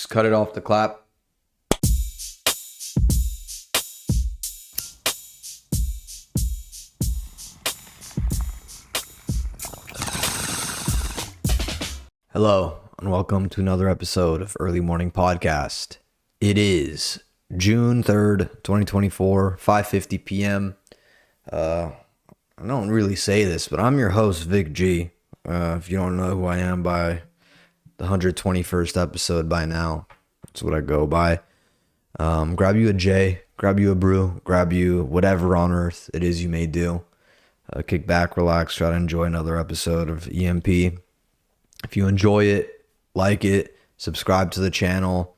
Just cut it off the clap. Hello, and welcome to another episode of Early Morning Podcast. It is June 3rd, 2024, 5:50 p.m. I don't really say this, but I'm your host, Vic G. If you don't know who I am by the 121st episode by now, that's what I go by. Grab you a J, grab you a brew, grab you whatever on earth it is you may do. Kick back, relax, try to enjoy another episode of EMP. If you enjoy it, like it, subscribe to the channel.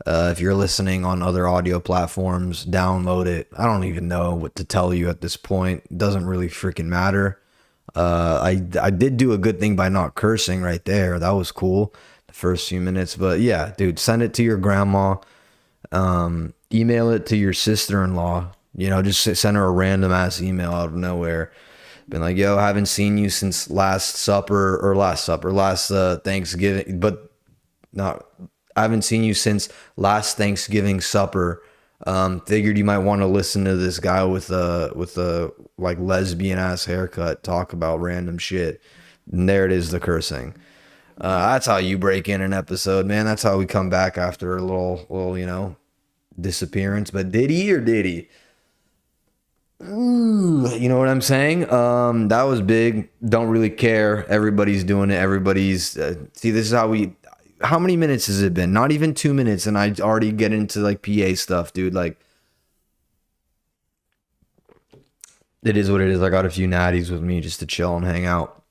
If you're listening on other audio platforms, download it. I don't even know what to tell you at this point. It doesn't really freaking matter. I did do a good thing by not cursing right there. That was cool, the first few minutes. But yeah, dude, send it to your grandma. Email it to your sister-in-law. You know, just send her a random ass email out of nowhere. Been like, yo, haven't seen you since last Thanksgiving, but not, I haven't seen you since last Thanksgiving supper. Figured you might want to listen to this guy with a like lesbian ass haircut talk about random shit. And there it is, the cursing. That's how you break in an episode, man. That's how we come back after a little, you know, disappearance. But did he or did he? Ooh, you know what I'm saying? That was big. Don't really care. Everybody's doing it. Everybody's see, this is how many minutes has it been? Not even 2 minutes, and I already get into like PA stuff, dude. Like, it is what it is. I got a few natties with me just to chill and hang out.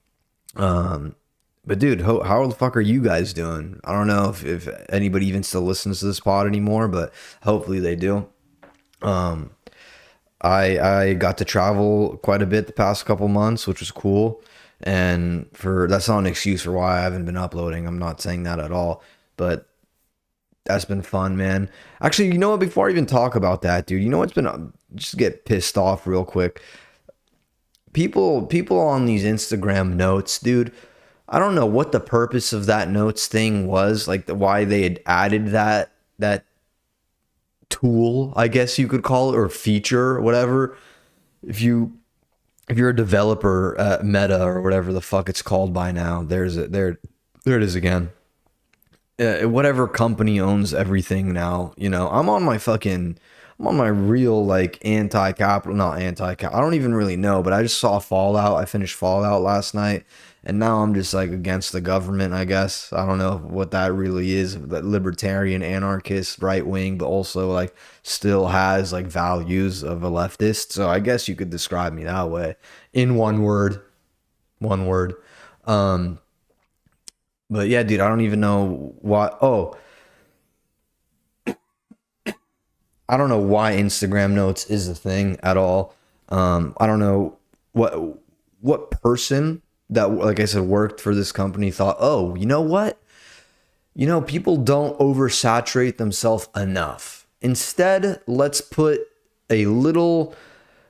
But dude, how the fuck are you guys doing? I don't know if anybody even still listens to this pod anymore, but hopefully they do. I got to travel quite a bit the past couple months, which was cool. And that's not an excuse for why I haven't been uploading. I'm not saying that at all, but that's been fun, man. Actually, you know what? Before I even talk about that, dude, you know what's been, just get pissed off real quick. People on these Instagram notes, dude. I don't know what the purpose of that notes thing was, like why they had added that tool, I guess you could call it, or feature, or whatever. If you're a developer at Meta or whatever the fuck it's called by now, there it is again. Whatever company owns everything now, you know, I'm on my real like anti-capital, not anti-cap. I don't even really know, but I just saw Fallout. I finished Fallout last night, and now I'm just like against the government, I guess. I don't know what that really is. That libertarian, anarchist, right wing, but also like still has like values of a leftist. So I guess you could describe me that way in one word. But yeah, dude, I don't even know why. Oh, I don't know why Instagram notes is a thing at all. I don't know what person that, like I said, worked for this company thought, oh, you know what? You know, people don't oversaturate themselves enough. Instead, let's put a little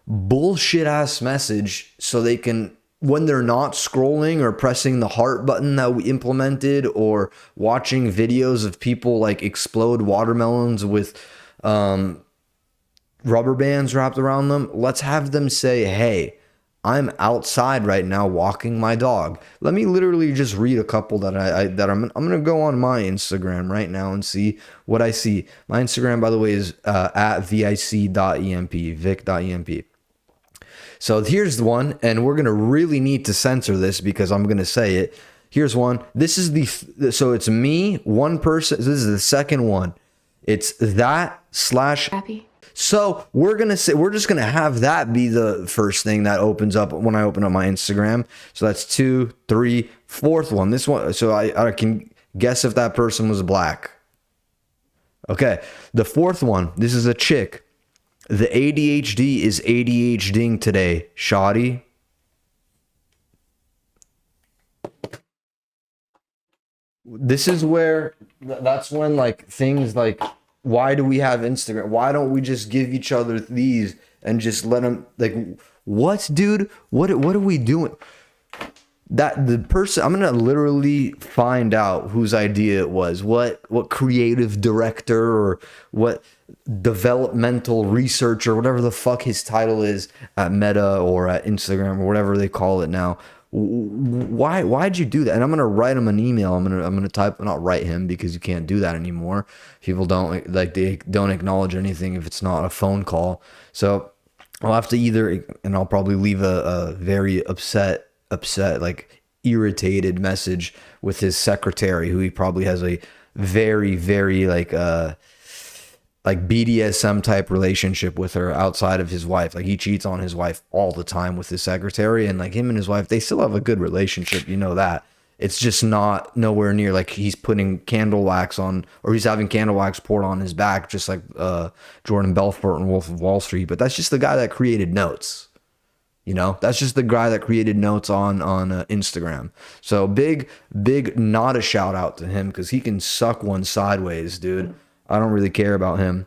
bullshit ass message so they can, when they're not scrolling or pressing the heart button that we implemented, or watching videos of people like explode watermelons with rubber bands wrapped around them, let's have them say, hey, I'm outside right now walking my dog. Let me literally just read a couple that I'm gonna go on my Instagram right now and see what I see. My Instagram, by the way, is at vic.emp, vic.emp. So here's the one, and we're gonna really need to censor this because I'm gonna say it. Here's one. This is so it's me, one person. This is the second one. It's that / Happy. So we're just gonna have that be the first thing that opens up when I open up my Instagram. So that's 2, 3, fourth one. This one, so I can guess if that person was black. Okay, the fourth one. This is a chick. The ADHD is ADHDing today, shoddy. This is where that's when like things like, why do we have Instagram? Why don't we just give each other these and just let them, like, what, dude? What are we doing? that the person, I'm gonna literally find out whose idea it was, what creative director or what developmental researcher, whatever the fuck his title is at Meta or at Instagram or whatever they call it now. Why'd you do that? And I'm gonna write him an email. I'm gonna type, not write him because you can't do that anymore. People don't like, they don't acknowledge anything if it's not a phone call. So I'll have to either, and I'll probably leave a very upset, like irritated message with his secretary, who he probably has a very, very like BDSM type relationship with her outside of his wife. Like, he cheats on his wife all the time with his secretary, and like him and his wife, they still have a good relationship. You know that. It's just not nowhere near like he's putting candle wax on, or he's having candle wax poured on his back, just like Jordan Belfort and Wolf of Wall Street. But that's just the guy that created Notes. You know, that's just the guy that created Notes on Instagram. So big not a shout out to him, because he can suck one sideways, dude. I don't really care about him.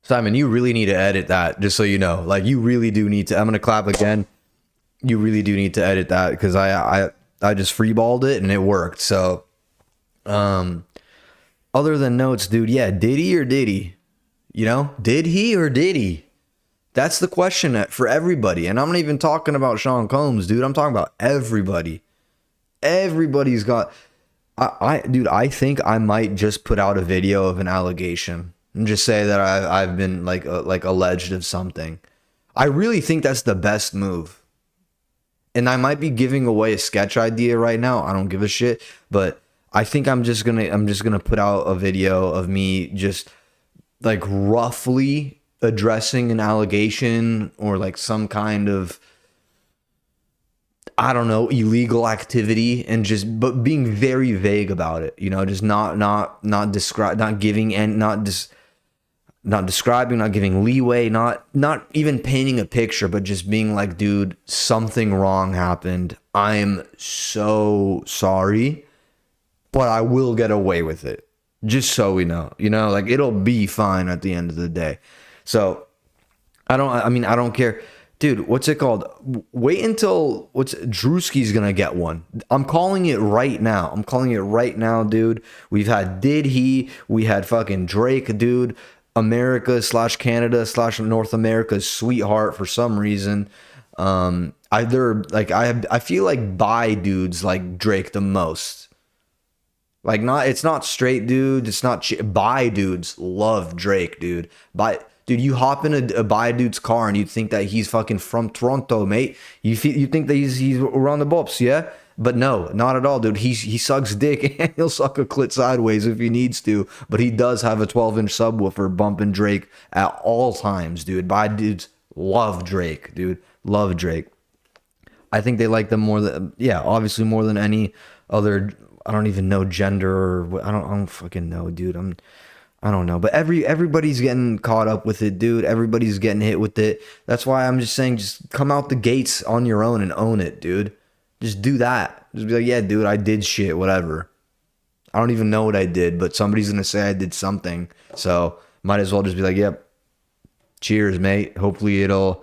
Simon, you really need to edit that, just so you know. Like, you really do need to. I'm gonna clap again. You really do need to edit that, because I just freeballed it and it worked. So, other than Notes, dude, yeah, did he or did he? You know, did he or did he? That's the question for everybody. And I'm not even talking about Sean Combs, dude. I'm talking about everybody. Everybody's got. Dude, I think I might just put out a video of an allegation and just say that I've been like alleged of something. I really think that's the best move. And I might be giving away a sketch idea right now. I don't give a shit. But I think I'm just gonna put out a video of me just like roughly addressing an allegation or like some kind of, I don't know, illegal activity, and just, but being very vague about it, you know, just not describe, not giving, and not describing, not giving leeway, not even painting a picture, but just being like, dude, something wrong happened. I'm so sorry, but I will get away with it. Just so we know, you know, like, it'll be fine at the end of the day. So I don't care. Dude, what's it called? Wait until Drewski's gonna get one. I'm calling it right now. Dude. We've had Did He? We had fucking Drake, dude. America / Canada / North America's sweetheart for some reason. I feel like bi dudes like Drake the most. Like, it's not straight dudes. It's not bi dudes love Drake, dude. Dude, you hop in a bi dude's car and you think that he's fucking from Toronto, mate. You think that he's around the bops, yeah? But no, not at all, dude. He sucks dick, and he'll suck a clit sideways if he needs to. But he does have a 12-inch subwoofer bumping Drake at all times, dude. Bi dudes love Drake, dude. Love Drake. I think they like them more than, yeah, obviously more than any other. I don't even know gender, or I don't fucking know, dude. I don't know, but everybody's getting caught up with it, dude. Everybody's getting hit with it. That's why I'm just saying, just come out the gates on your own and own it, dude. Just do that. Just be like, yeah, dude, I did shit, whatever. I don't even know what I did, but somebody's gonna say I did something, so might as well just be like, yep, cheers, mate. Hopefully it'll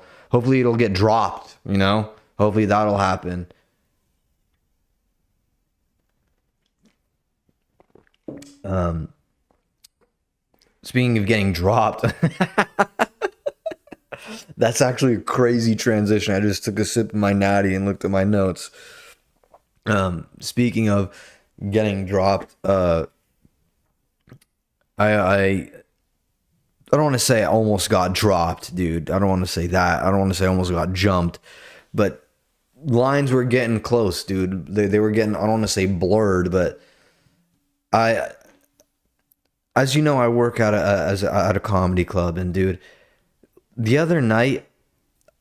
get dropped, you know. Hopefully that'll happen. Speaking of getting dropped, that's actually a crazy transition. I just took a sip of my natty and looked at my notes. Speaking of getting dropped, I don't want to say I almost got dropped, dude. I don't want to say that. I don't want to say I almost got jumped, but lines were getting close, dude. They were getting, I don't want to say blurred, but as you know, I work at a comedy club, and dude, the other night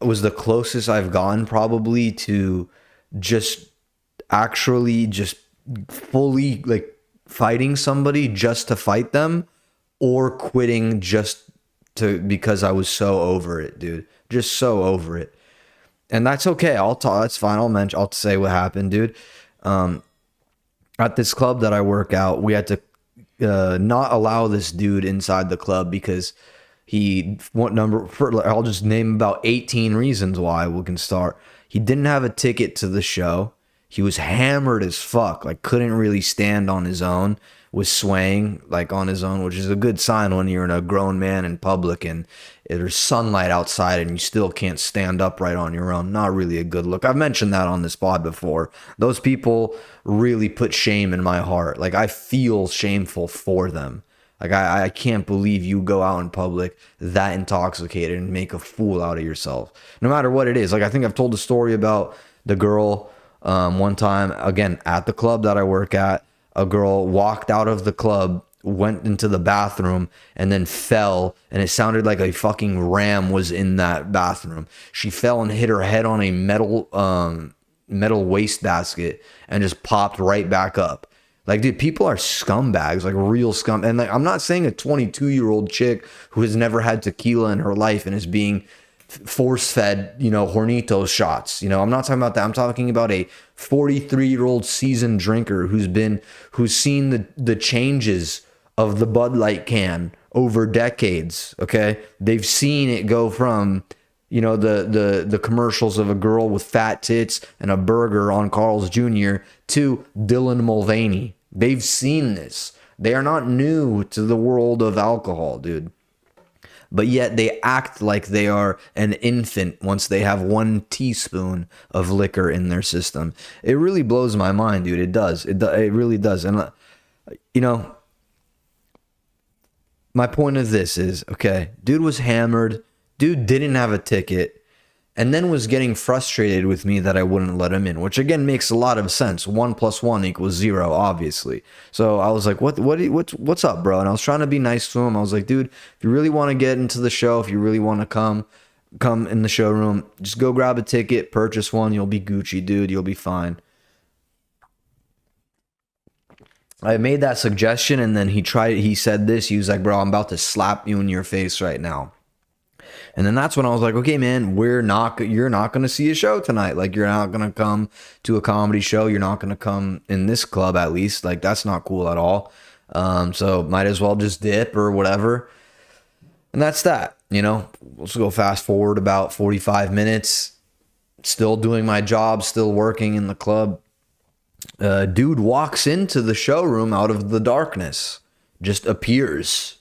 was the closest I've gotten probably to just actually just fully like fighting somebody just to fight them, or quitting because I was so over it, dude. Just so over it. And that's okay. I'll talk. That's fine. I'll say what happened, dude. At this club that I work out, we had to not allow this dude inside the club because I'll just name about 18 reasons why we can start. He didn't have a ticket to the show. He was hammered as fuck, like couldn't really stand on his own, was swaying like on his own, which is a good sign when you're a grown man in public and there's sunlight outside and you still can't stand upright on your own. Not really a good look. I've mentioned that on this pod before. Those people really put shame in my heart. Like I feel shameful for them. Like I can't believe you go out in public that intoxicated and make a fool out of yourself, no matter what it is. Like I think I've told the story about the girl one time, again, at the club that I work at. A girl walked out of the club, went into the bathroom, and then fell, and it sounded like a fucking ram was in that bathroom. She fell and hit her head on a metal wastebasket and just popped right back up. Like, dude, people are scumbags, like real scum. And like, I'm not saying a 22-year-old chick who has never had tequila in her life and is being force-fed, Hornitos shots. I'm not talking about that. I'm talking about a 43-year-old seasoned drinker who's seen the changes of the Bud Light can over decades. Okay, they've seen it go from the commercials of a girl with fat tits and a burger on Carl's Jr. to Dylan Mulvaney. They've seen this. They are not new to the world of alcohol, dude. But yet they act like they are an infant once they have 1 teaspoon of liquor in their system. It really blows my mind, dude. It does. It really does. And, my point of this is, okay, dude was hammered. Dude didn't have a ticket. And then was getting frustrated with me that I wouldn't let him in, which again makes a lot of sense. 1 + 1 = 0, obviously. So I was like, what's up, bro? And I was trying to be nice to him. I was like, dude, if you really want to get into the show, if you really want to come in the showroom, just go grab a ticket, purchase one. You'll be Gucci, dude. You'll be fine. I made that suggestion, and then he said this. He was like, bro, I'm about to slap you in your face right now. And then that's when I was like, okay, man, you're not going to see a show tonight. Like, you're not going to come to a comedy show. You're not going to come in this club, at least. Like, that's not cool at all. So might as well just dip or whatever. And that's that, Let's go fast forward about 45 minutes. Still doing my job, still working in the club. Dude walks into the showroom out of the darkness. Just appears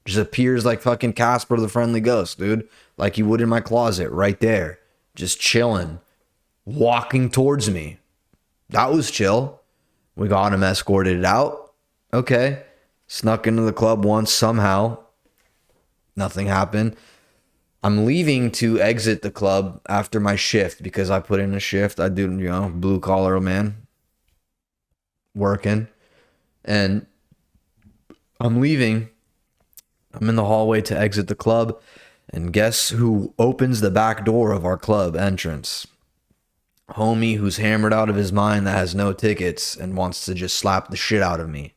like fucking Casper the Friendly Ghost, dude. Like he would in my closet right there. Just chilling. Walking towards me. That was chill. We got him escorted out. Okay. Snuck into the club once somehow. Nothing happened. I'm leaving to exit the club after my shift because I put in a shift. I do, blue collar man. Working. And I'm leaving. I'm in the hallway to exit the club, and guess who opens the back door of our club entrance? Homie who's hammered out of his mind that has no tickets and wants to just slap the shit out of me.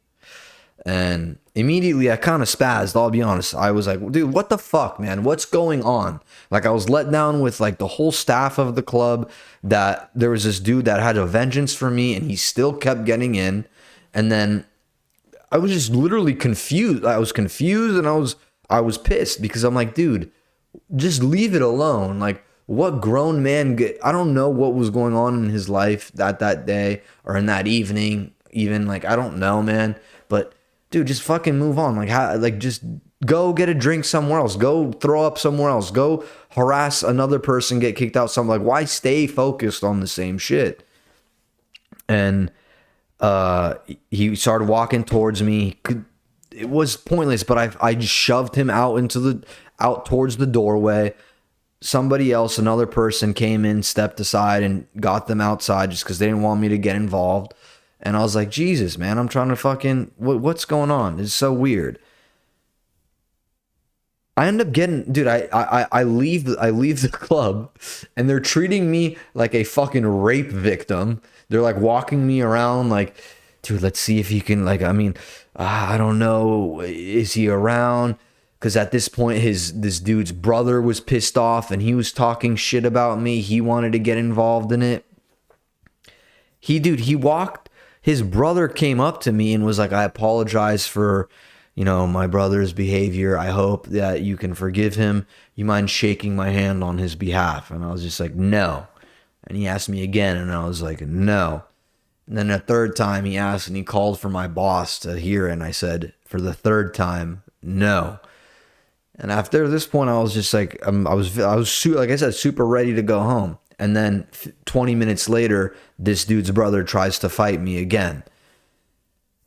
And immediately I kind of spazzed, I'll be honest. I was like, dude, what the fuck, man? What's going on? Like, I was let down with like the whole staff of the club, that there was this dude that had a vengeance for me and he still kept getting in. And then I was just literally confused. I was confused and I was pissed because I'm like, dude, just leave it alone. Like, what grown man I don't know what was going on in his life that day or in that evening, even. Like, I don't know, man. But dude, just fucking move on. Like, just go get a drink somewhere else. Go throw up somewhere else. Go harass another person, get kicked out somewhere. Like, why stay focused on the same shit? And he started walking towards me. It was pointless, but I just shoved him out towards the doorway. Somebody else, another person came in, stepped aside, and got them outside just because they didn't want me to get involved. And I was like, Jesus, man, I'm trying to fucking, what's going on? It's so weird. I end up getting, dude, I leave the club and they're treating me like a fucking rape victim. They're like walking me around like, dude, let's see if you can, like, I don't know. Is he around? Because at this point, this dude's brother was pissed off and he was talking shit about me. He wanted to get involved in it. His brother came up to me and was like, I apologize for, my brother's behavior. I hope that you can forgive him. You mind shaking my hand on his behalf?" And I was just like, "No." And he asked me again, and I was like, "No." And then a third time he asked, and he called for my boss to hear it, and I said, for the third time, "No." And after this point, I was just like, like I said, super ready to go home. And then 20 minutes later, this dude's brother tries to fight me again.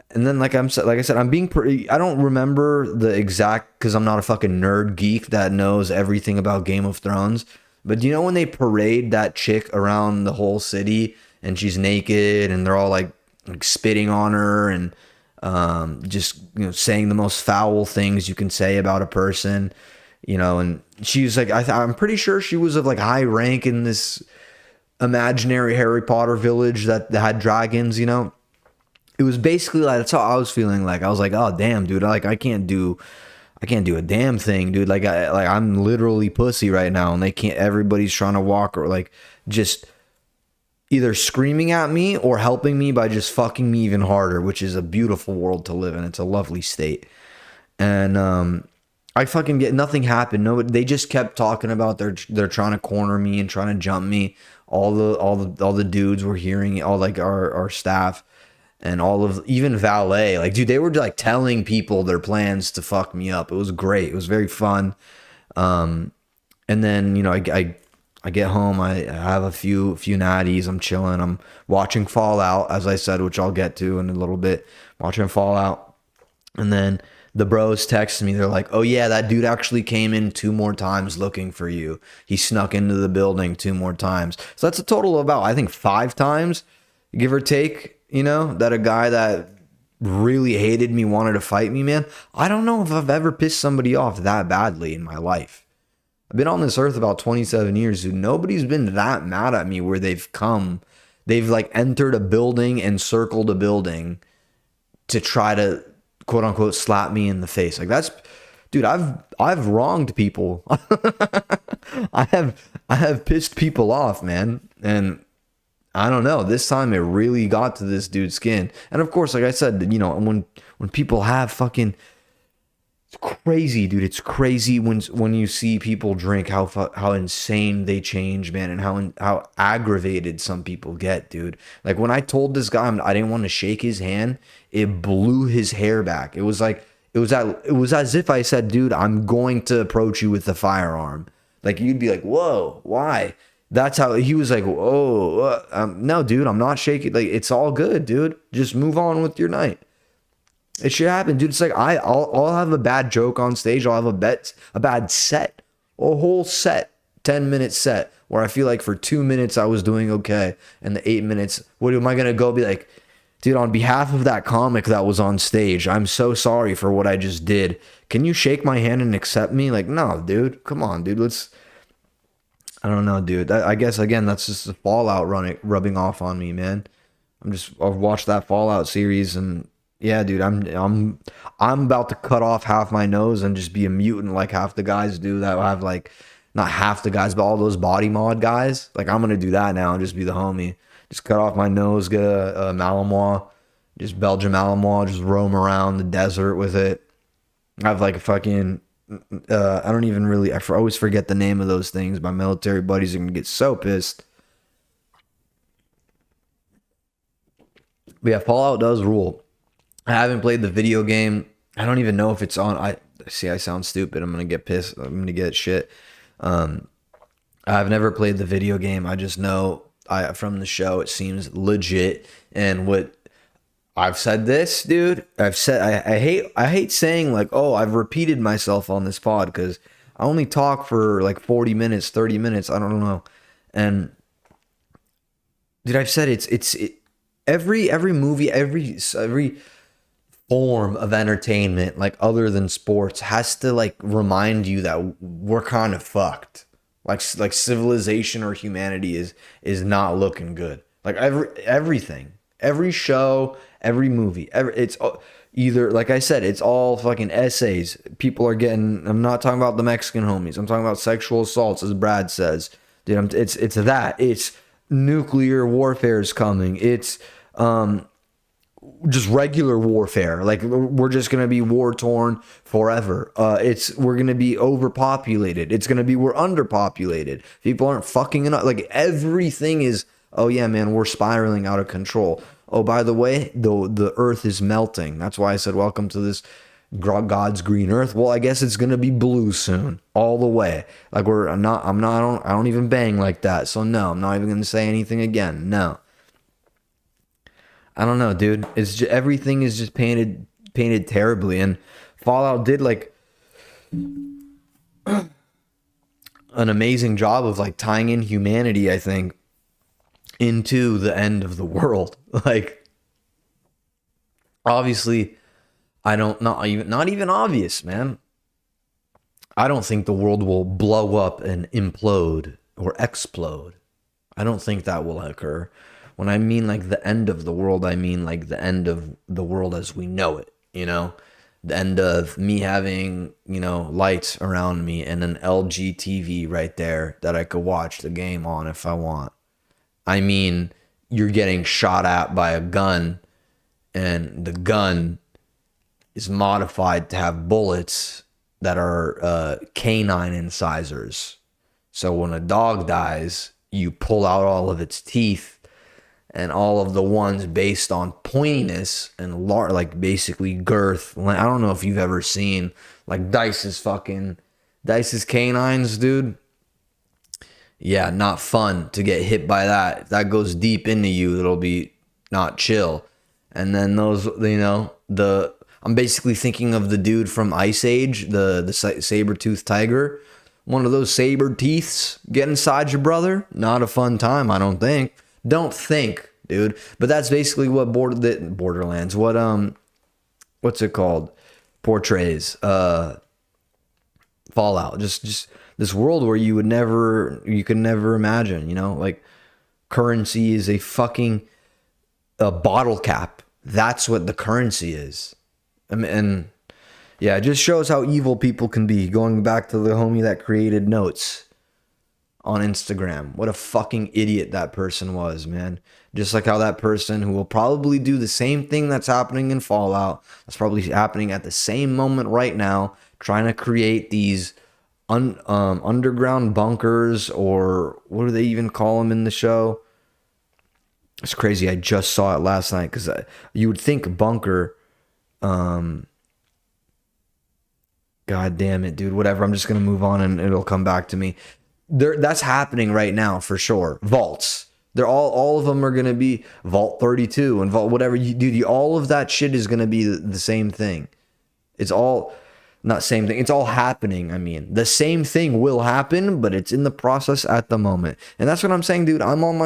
And then, like I said, I'm being pretty. I don't remember the exact, because I'm not a fucking nerd geek that knows everything about Game of Thrones. But do you know when they parade that chick around the whole city and she's naked and they're all like spitting on her and just saying the most foul things you can say about a person, and she's like, I'm pretty sure she was of like high rank in this imaginary Harry Potter village that had dragons. It was basically like, that's how I was feeling. Like I was like, oh damn, dude, like I can't do a damn thing, dude. Like I'm literally pussy right now, and everybody's trying to walk or like just either screaming at me or helping me by just fucking me even harder, which is a beautiful world to live in. It's a lovely state. And I fucking nothing happened. No, they just kept talking about they're trying to corner me and trying to jump me. All the dudes were hearing it, all like our staff and even valet. Like, dude, they were like telling people their plans to fuck me up. It was great. It was very fun. And then, I get home, I have a few natties, I'm chilling, I'm watching Fallout, as I said, which I'll get to in a little bit, watching Fallout, and then the bros text me, they're like, "Oh yeah, that dude actually came in 2 more times looking for you. He snuck into the building 2 more times." So that's a total of about, I think, 5 times, give or take, that a guy that really hated me wanted to fight me, man. I don't know if I've ever pissed somebody off that badly in my life. I've been on this earth about 27 years, dude. Nobody's been that mad at me where they've like entered a building and circled a building to try to quote unquote slap me in the face. Like dude, I've wronged people. I have pissed people off, man. And I don't know, this time it really got to this dude's skin. And of course, like I said, when people have fucking, it's crazy, dude. It's crazy when you see people drink, how insane they change, man, and how aggravated some people get, dude. Like when I told this guy I didn't want to shake his hand, it blew his hair back. It was as if I said, "Dude, I'm going to approach you with a firearm." Like you'd be like, "Whoa, why?" That's how he was like, "Oh, no, dude, I'm not shaking. Like it's all good, dude. Just move on with your night." It should happen, dude. It's like I'll have a bad joke on stage. I'll have a bad set, a whole set, 10-minute set where I feel like for 2 minutes I was doing okay, and the 8 minutes, what am I gonna go be like, dude? On behalf of that comic that was on stage, I'm so sorry for what I just did. Can you shake my hand and accept me? Like, no, dude. Come on, dude. I don't know, dude. I guess again, that's just the Fallout rubbing off on me, man. I've watched that Fallout series and. Yeah, dude, I'm about to cut off half my nose and just be a mutant like half the guys do that have like, not half the guys, but all those body mod guys. Like I'm gonna do that now and just be the homie. Just cut off my nose, get a Malinois, just Belgian Malinois, just roam around the desert with it. I have like a fucking, I don't even really, I always forget the name of those things. My military buddies are gonna get so pissed. But yeah, Fallout does rule. I haven't played the video game. I don't even know if it's on. I sound stupid. I'm gonna get pissed. I'm gonna get shit. I've never played the video game. I just know from the show it seems legit. And what I've said this, dude. I hate saying like, oh, I've repeated myself on this pod because I only talk for like 40 minutes, 30 minutes. I don't know. And dude, I've said every movie, every form of entertainment, like other than sports, has to like remind you that we're kind of fucked. Like civilization or humanity is not looking good. Like everything, every show, every movie, it's either, like I said, it's all fucking essays. People are getting. I'm not talking about the Mexican homies. I'm talking about sexual assaults, as Brad says. Dude, it's that. It's nuclear warfare is coming. It's just regular warfare. Like we're just gonna be war torn forever. We're gonna be overpopulated. It's gonna be we're underpopulated. People aren't fucking enough. Like everything is. Oh yeah, man, we're spiraling out of control. Oh, by the way, the Earth is melting. That's why I said welcome to this God's green Earth. Well, I guess it's gonna be blue soon, all the way. Like I don't even bang like that. So no, I'm not even gonna say anything again. No. I don't know, dude. It's just, everything is just painted terribly, and Fallout did like an amazing job of like tying in humanity, I think, into the end of the world. Like, obviously, I don't not even obvious, man. I don't think the world will blow up and implode or explode. I don't think that will occur. When I mean like the end of the world, I mean like the end of the world as we know it, you know? The end of me having, lights around me and an LG TV right there that I could watch the game on if I want. I mean, you're getting shot at by a gun and the gun is modified to have bullets that are canine incisors. So when a dog dies, you pull out all of its teeth and all of the ones based on pointiness and like basically girth. I don't know if you've ever seen like Dice's canines, dude. Yeah, not fun to get hit by that. If that goes deep into you, it'll be not chill. And then those, I'm basically thinking of the dude from Ice Age, the saber-toothed tiger. One of those saber teeths get inside your brother. Not a fun time, I don't think. Don't think, dude. But that's basically what Borderlands. What's it called? Portrays. Fallout. Just this world where you could never imagine. Like currency is a bottle cap. That's what the currency is. I mean, and yeah, it just shows how evil people can be. Going back to the homie that created Notes on Instagram. What a fucking idiot that person was, man. Just like how that person who will probably do the same thing that's happening in Fallout, that's probably happening at the same moment right now, trying to create these underground bunkers, or what do they even call them in the show? It's crazy. I just saw it last night because you would think bunker. God damn it, dude. Whatever. I'm just going to move on and it'll come back to me. That's happening right now for sure. Vaults. They're all of them are going to be Vault 32 and Vault whatever you do. All of that shit is going to be the same thing. It's all not same thing. It's all happening. I mean, the same thing will happen, but it's in the process at the moment. And that's what I'm saying, dude. I'm on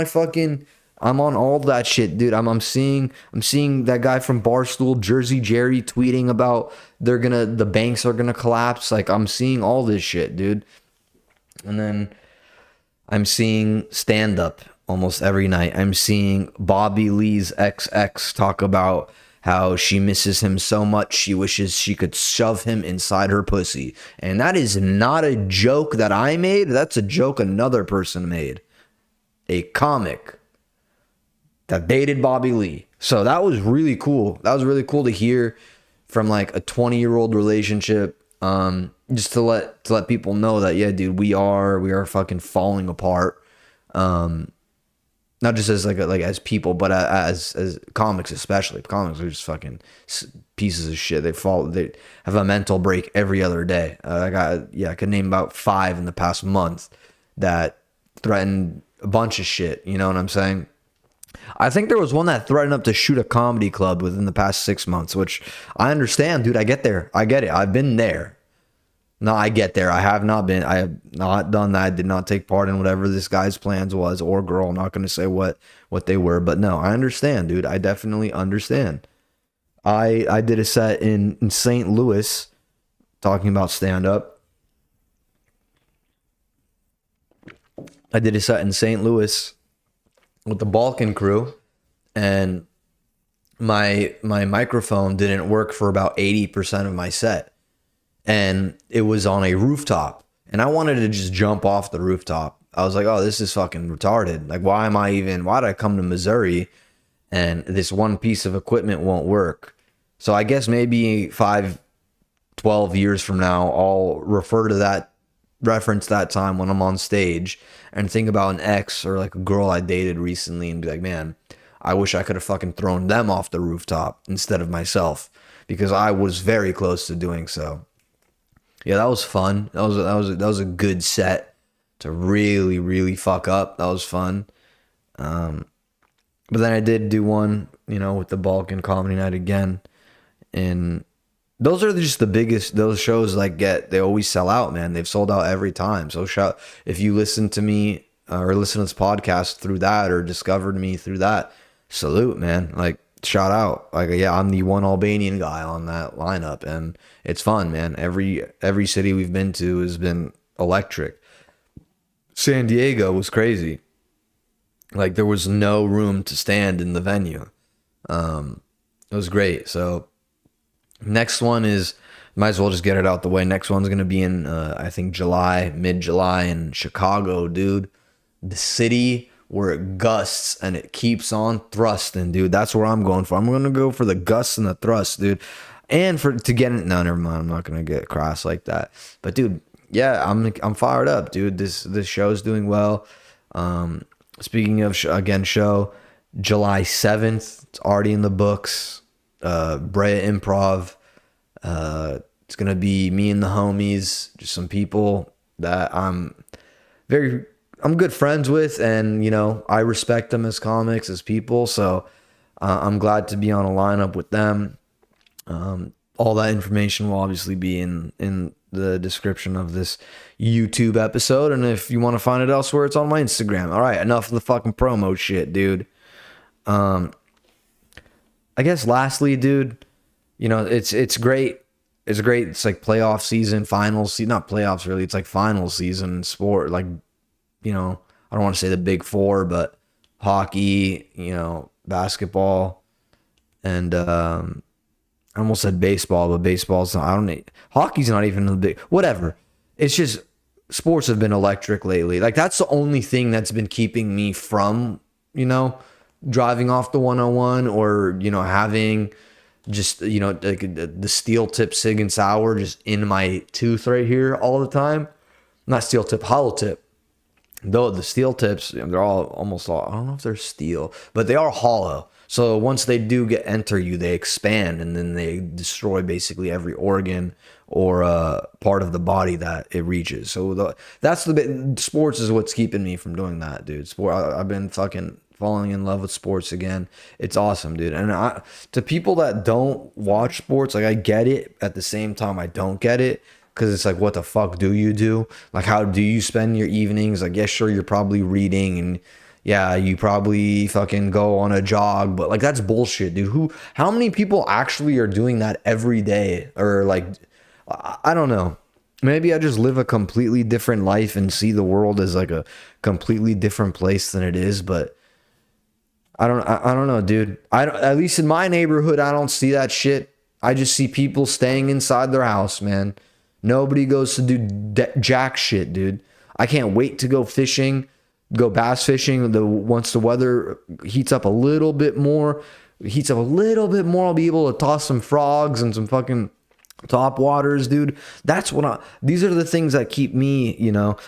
all that shit, dude. I'm seeing that guy from Barstool, Jersey Jerry, tweeting about the banks are gonna collapse. Like, I'm seeing all this shit, dude. And then I'm seeing stand up almost every night. I'm seeing Bobby Lee's XX talk about how she misses him so much she wishes she could shove him inside her pussy. And that is not a joke that I made. That's a joke another person made. A comic that dated Bobby Lee. So that was really cool. That was really cool to hear from like a 20-year-old relationship. Just to let people know that, yeah, dude, we are fucking falling apart. Not just as like as people, but as comics, especially. Comics are just fucking pieces of shit. They have a mental break every other day. I could name about 5 in the past month that threatened a bunch of shit. You know what I'm saying? I think there was one that threatened up to shoot a comedy club within the past 6 months, which I understand, dude. I get there. I get it. I've been there. No, I get there. I have not done that. I did not take part in whatever this guy's plans was, or girl. I'm not going to say what they were, but no, I understand, dude. I definitely understand. I did a set in St. Louis talking about stand-up. I did a set in St. Louis with the Balkan crew, and my microphone didn't work for about 80% of my set. And it was on a rooftop, and I wanted to just jump off the rooftop. I was like, oh, this is fucking retarded. Like, why did I come to Missouri and this one piece of equipment won't work. So I guess maybe 12 years from now, I'll reference that time when I'm on stage and think about an ex or like a girl I dated recently and be like, man, I wish I could have fucking thrown them off the rooftop instead of myself, because I was very close to doing so. Yeah, that was fun. That was a good set to really, really fuck up. That was fun. But then I did do one, with the Balkan Comedy Night again, and those are just the biggest. Those shows they always sell out, man. They've sold out every time. So if you listen to me or listen to this podcast through that or discovered me through that, salute, man. Like, shout out. Like, yeah, I'm the one Albanian guy on that lineup, and it's fun, man. Every city we've been to has been electric. San Diego was crazy. Like, there was no room to stand in the venue. It was great. So next one is, might as well just get it out the way. Next one's going to be in, I think mid-July in Chicago, dude. The city where it gusts and it keeps on thrusting, dude. That's where I'm going for. I'm going to go for the gusts and the thrust, dude. And to get it, no, never mind. I'm not going to get crass like that. But dude, yeah, I'm fired up, dude. This show's doing well. Speaking of show, July 7th, it's already in the books. Brea Improv. It's gonna be me and the homies, just some people that I'm good friends with, and I respect them as comics, as people. So I'm glad to be on a lineup with them. All that information will obviously be in the description of this YouTube episode, and if you want to find it elsewhere, it's on my Instagram. All right, enough of the fucking promo shit, dude. I guess lastly, dude, it's great. It's great. It's like playoff season, finals season, not playoffs really. It's like final season sport. Like, I don't want to say the big four, but hockey, basketball, and I almost said baseball, but baseball's not, hockey's not even the big, whatever. It's just sports have been electric lately. Like, that's the only thing that's been keeping me from, driving off the 101 or, having just, like the steel tip Sig and Sour just in my tooth right here all the time. Not steel tip, hollow tip. Though the steel tips, they're almost all, I don't know if they're steel, but they are hollow. So once they do enter you, they expand, and then they destroy basically every organ or part of the body that it reaches. So that's the bit. Sports is what's keeping me from doing that, dude. I've been fucking falling in love with sports again. It's awesome, dude. And to people that don't watch sports, like, I get it. At the same time, I don't get it. Because it's like, what the fuck do you do? Like, how do you spend your evenings? Like, yeah, sure, you're probably reading, and yeah, you probably fucking go on a jog, but like, that's bullshit, dude. How many people actually are doing that every day? Or like, I don't know. Maybe I just live a completely different life and see the world as like a completely different place than it is, but I don't know, dude. At least in my neighborhood, I don't see that shit. I just see people staying inside their house, man. Nobody goes to do jack shit, dude. I can't wait to go fishing, go bass fishing. Once the weather heats up a little bit more, I'll be able to toss some frogs and some fucking top waters, dude. These are the things that keep me,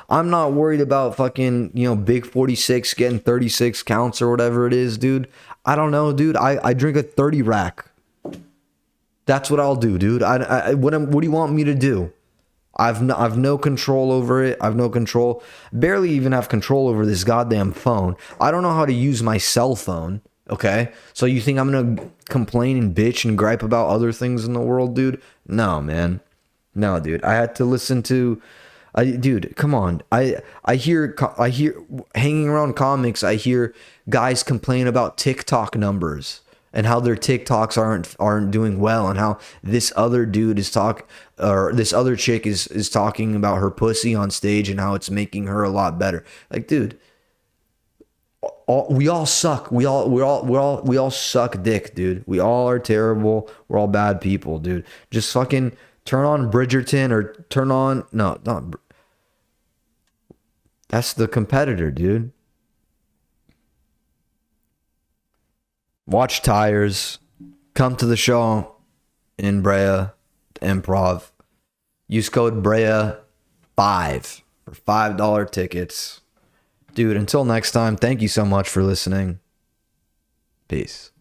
I'm not worried about fucking, big 46 getting 36 counts or whatever it is, dude. I don't know, dude. I drink a 30 rack. That's what I'll do, dude. What do you want me to do? I've no control over it. I've no control. Barely even have control over this goddamn phone. I don't know how to use my cell phone. Okay? So you think I'm going to complain and bitch and gripe about other things in the world, dude? No, man. No, dude. I had to listen to... dude, come on. I hear hanging around comics, I hear guys complain about TikTok numbers and how their TikToks aren't doing well, and how this other dude this other chick is talking about her pussy on stage and how it's making her a lot better. Like, dude, we all suck. We all suck dick, dude. We all are terrible. We're all bad people, dude. Just fucking turn on Bridgerton or turn on that's the competitor, dude. watch Tires, come to the show in Brea, the Improv. Use code BREA5 for $5 tickets. Dude, until next time, thank you so much for listening. Peace.